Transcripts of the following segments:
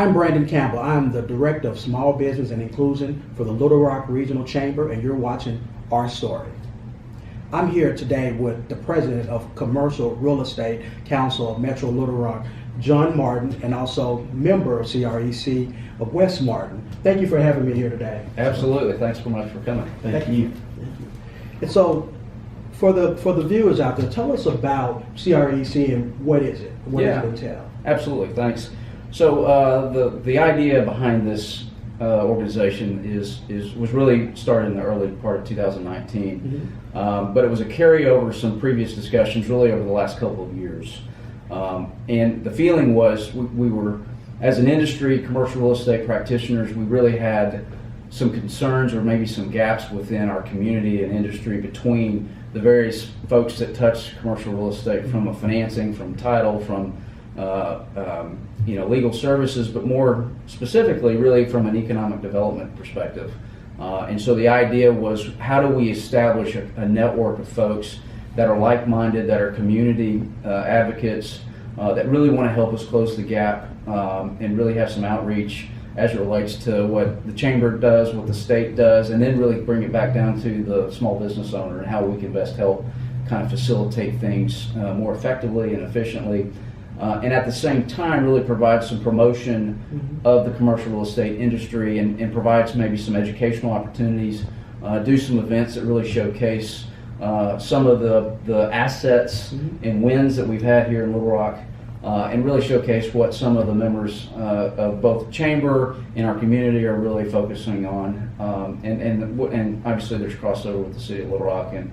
I'm Brandon Campbell. I'm the Director of Small Business and Inclusion for the Little Rock Regional Chamber, and you're watching Our Story. I'm here today with the President of Commercial Real Estate Council of Metro Little Rock, John Martin, and also member of CREC of West Martin. Thank you for having me here today. Absolutely. Thanks so much for coming. Thank you. And so, for the viewers out there, tell us about CREC and what is it? What does it entail? Absolutely. Thanks. So the idea behind this organization was really started in the early part of 2019, but it was a carryover of some previous discussions really over the last couple of years. And the feeling was we were, as an industry, commercial real estate practitioners, we really had some concerns or maybe some gaps within our community and industry between the various folks that touch commercial real estate, from a financing, from title, from legal services, but more specifically really from an economic development perspective. And so the idea was, how do we establish a network of folks that are like-minded, that are community advocates, that really want to help us close the gap and really have some outreach as it relates to what the chamber does, what the state does, and then really bring it back down to the small business owner and how we can best help kind of facilitate things more effectively and efficiently. And at the same time really provide some promotion of the commercial real estate industry and provides maybe some educational opportunities, do some events that really showcase some of the assets and wins that we've had here in Little Rock, and really showcase what some of the members of both the chamber and our community are really focusing on. And obviously there's crossover with the city of Little Rock and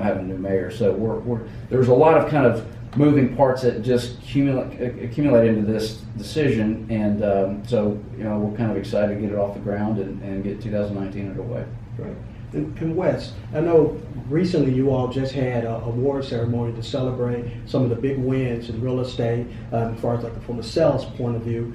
having a new mayor. So there's a lot of kind of moving parts that just accumulate into this decision, and so we're kind of excited to get it off the ground and get 2019 underway. Right. And Wes, I know recently you all just had an award ceremony to celebrate some of the big wins in real estate, as far as from a sales point of view.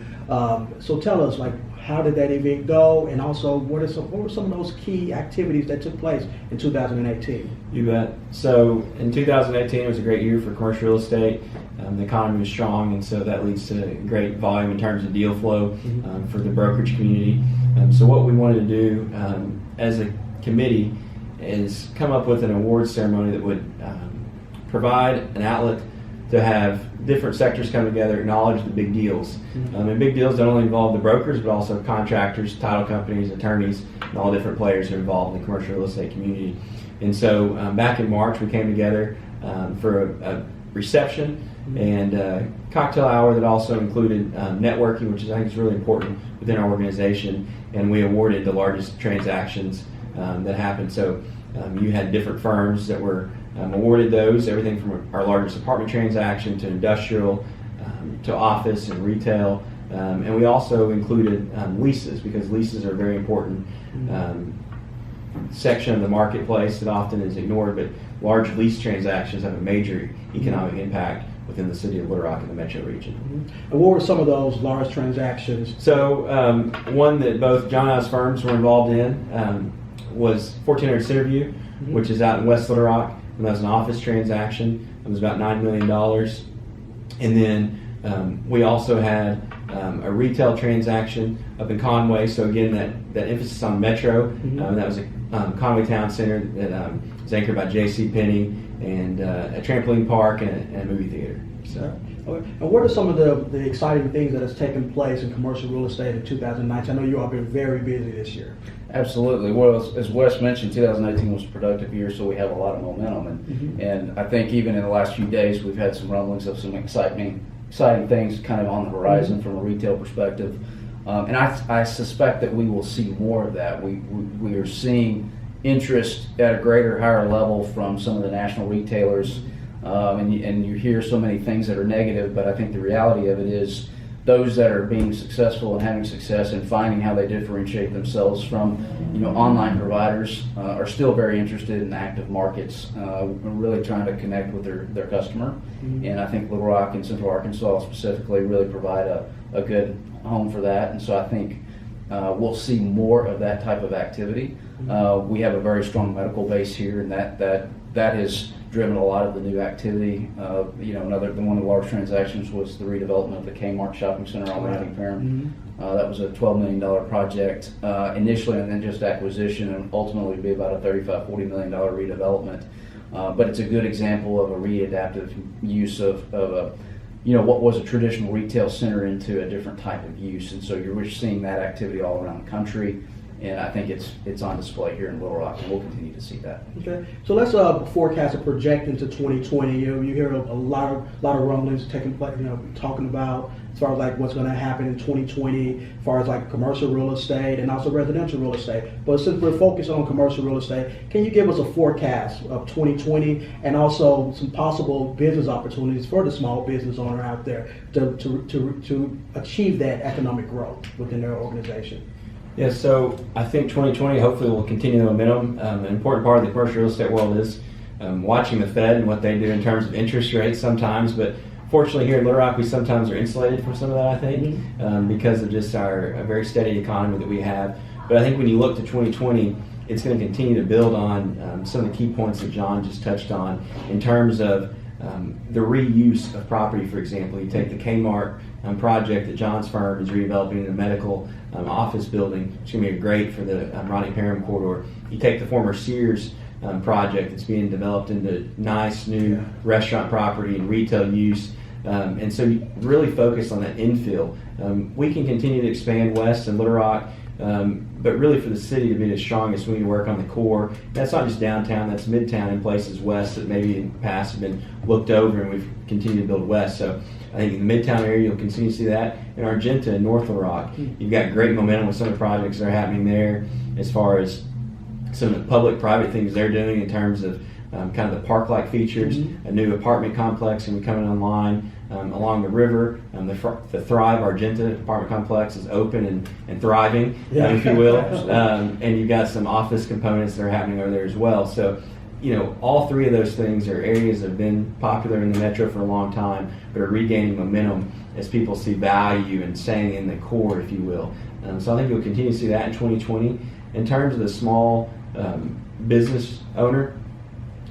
So tell us, how did that event go, and also what were some of those key activities that took place in 2018? You bet. So in 2018, it was a great year for commercial real estate. The economy was strong, and so that leads to great volume in terms of deal flow for the brokerage community. So what we wanted to do as a committee is come up with an awards ceremony that would provide an outlet to have different sectors come together, acknowledge the big deals. And big deals don't only involve the brokers, but also contractors, title companies, attorneys, and all different players who are involved in the commercial real estate community. And so back in March, we came together for a reception and a cocktail hour that also included networking, which I think is really important within our organization. And we awarded the largest transactions that happened. So you had different firms that were awarded those, everything from our largest apartment transaction to industrial to office and retail. And we also included leases, because leases are a very important section of the marketplace that often is ignored, but large lease transactions have a major economic impact within the city of Little Rock and the metro region. And what were some of those large transactions? So one that both John and I's firms were involved in was 1400 Centerview, which is out in West Little Rock, and that was an office transaction. It was about $9 million. And then we also had a retail transaction up in Conway. So again, that emphasis on metro. That was a Conway Town Center that was anchored by J.C. Penney and a trampoline park and a movie theater. So. And what are some of the exciting things that has taken place in commercial real estate in 2019? I know you all have been very busy this year. Absolutely. Well, as Wes mentioned, 2018 was a productive year, so we have a lot of momentum. And I think even in the last few days, we've had some rumblings of some exciting things kind of on the horizon from a retail perspective. And I suspect that we will see more of that. We are seeing interest at a greater, higher level from some of the national retailers. And you hear so many things that are negative, but I think the reality of it is those that are being successful and having success and finding how they differentiate themselves from online providers are still very interested in active markets, really trying to connect with their customer. And I think Little Rock and Central Arkansas specifically really provide a good home for that. And so I think we'll see more of that type of activity. We have a very strong medical base here, and that has driven a lot of the new activity. One of the large transactions was the redevelopment of the Kmart shopping center on Routing Perrin. That was a $12 million project initially, and then just acquisition, and ultimately be about a $35-40 million redevelopment. But it's a good example of a readaptive use of what was a traditional retail center into a different type of use, and so we're seeing that activity all around the country. And I think it's on display here in Little Rock, and we'll continue to see that. Okay, so let's forecast a project into 2020. You hear a lot of rumblings taking place. Talking about as far as like what's going to happen in 2020, as far as like commercial real estate and also residential real estate. But since we're focused on commercial real estate, can you give us a forecast of 2020 and also some possible business opportunities for the small business owner out there to achieve that economic growth within their organization? Yeah, so I think 2020 hopefully will continue the momentum. An important part of the commercial real estate world is watching the Fed and what they do in terms of interest rates sometimes. But fortunately here in Little Rock, we sometimes are insulated from some of that, I think, because of just our very steady economy that we have. But I think when you look to 2020, it's going to continue to build on some of the key points that John just touched on in terms of the reuse of property. For example, you take the Kmart project that John's firm is redeveloping in a medical office building. It's going to be great for the Ronnie Parham corridor. You take the former Sears project that's being developed into nice new restaurant property and retail use. And so you really focus on that infill. We can continue to expand west in Little Rock, but really for the city to be the strongest, we need to work on the core. That's not just downtown, that's midtown and places west that maybe in the past have been looked over, and we've continued to build west. So I think in the midtown area, you'll continue to see that. In Argenta and North Little Rock, you've got great momentum with some of the projects that are happening there as far as some of the public-private things they're doing in terms of kind of the park-like features. A new apartment complex going to be coming online along the river. The Thrive Argenta apartment complex is open and thriving, if you will. And you've got some office components that are happening over there as well. So, all three of those things are areas that have been popular in the metro for a long time, but are regaining momentum as people see value and staying in the core, if you will. So I think you'll continue to see that in 2020. In terms of the small business owner,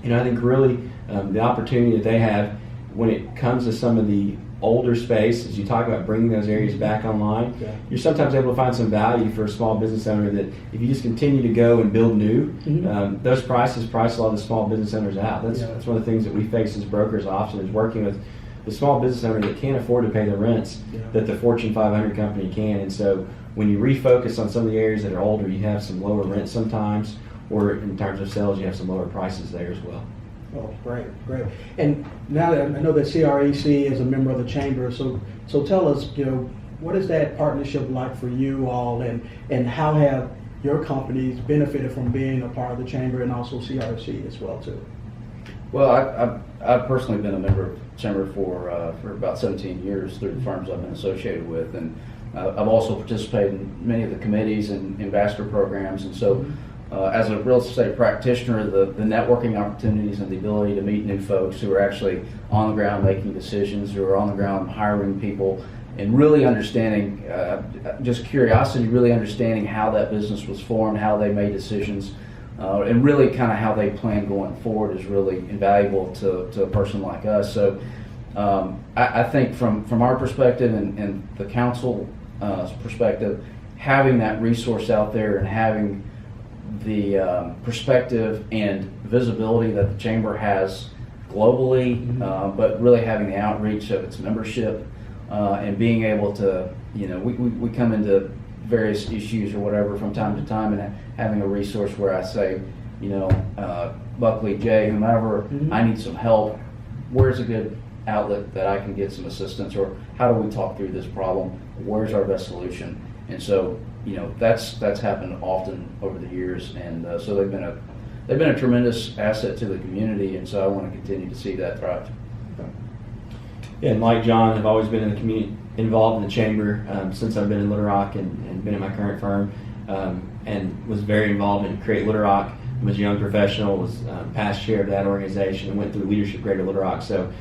I think really the opportunity that they have when it comes to some of the older space, as you talk about bringing those areas back online, you're sometimes able to find some value for a small business owner that if you just continue to go and build new, those prices price a lot of the small business owners out. That's one of the things that we face as brokers often, is working with the small business owner that can't afford to pay the rents that the Fortune 500 company can. And so when you refocus on some of the areas that are older, you have some lower rents sometimes, or in terms of sales, you have some lower prices there as well. Oh, great. And now that I know that CREC is a member of the chamber, so tell us, what is that partnership like for you all, and how have your companies benefited from being a part of the chamber and also CREC as well too? Well, I've personally been a member of the chamber for about 17 years through the firms I've been associated with, and I've also participated in many of the committees and ambassador programs, and so. As a real estate practitioner, the networking opportunities and the ability to meet new folks who are actually on the ground making decisions, who are on the ground hiring people, and really understanding, just curiosity, really understanding how that business was formed, how they made decisions, and really kind of how they plan going forward is really invaluable to a person like us. So I think from our perspective and the council's perspective, having that resource out there and having the perspective and visibility that the chamber has globally, but really having the outreach of its membership and being able to, we come into various issues or whatever from time to time, and having a resource where I say, Buckley, Jay, whomever, I need some help. Where's a good outlet that I can get some assistance, or how do we talk through this problem? Where's our best solution? And so, that's happened often over the years, and so they've been a tremendous asset to the community, and so I want to continue to see that thrive. Yeah, and like John, I've always been in the community, involved in the chamber since I've been in Little Rock and been in my current firm, and was very involved in Create Little Rock. I was a young professional, was past chair of that organization, and went through the leadership grade at Little Rock. So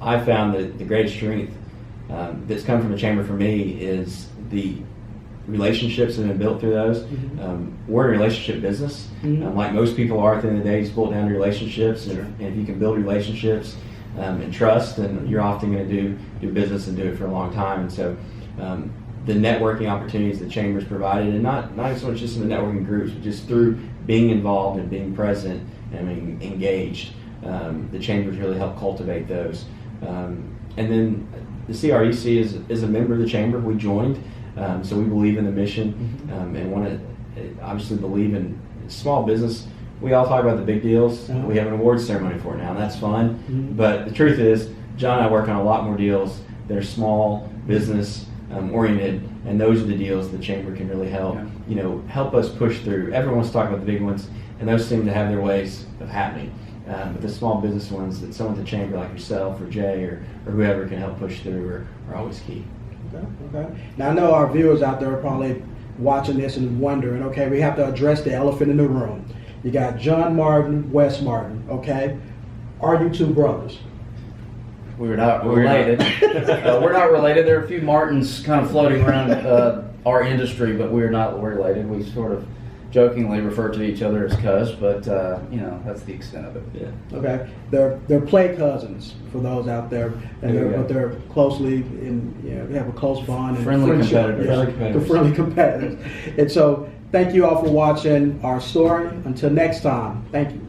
I found that the greatest strength that's come from the chamber for me is the relationships that have been built through those. We're a relationship business. Like most people are at the end of the day, it's boiled down to relationships. And if you can build relationships and trust, then you're often going to do business and do it for a long time. And so the networking opportunities the Chamber's provided, and not so much just in the networking groups, but just through being involved and being present and being engaged, the Chamber's really helped cultivate those. And then the CREC is a member of the Chamber. We joined, so we believe in the mission and want to obviously believe in small business. We all talk about the big deals. We have an awards ceremony for it now, and that's fun. But the truth is, John and I work on a lot more deals that are small business oriented, and those are the deals the Chamber can really help. Help us push through. Everyone wants to talk about the big ones, and those seem to have their ways of happening. But the small business ones that someone at the Chamber like yourself or Jay or whoever can help push through are always key. Okay. Now I know our viewers out there are probably watching this and wondering, okay, we have to address the elephant in the room. You got John Martin, Wes Martin, okay? Are you two brothers? We're not related. We're not related. There are a few Martins kind of floating around our industry, but we're not related. We sort of jokingly refer to each other as cuz, but that's the extent of it. Yeah. Okay. They're play cousins for those out there, but they're closely they have a close bond and Friendly competitors. They're friendly competitors. And so, thank you all for watching our story. Until next time, thank you.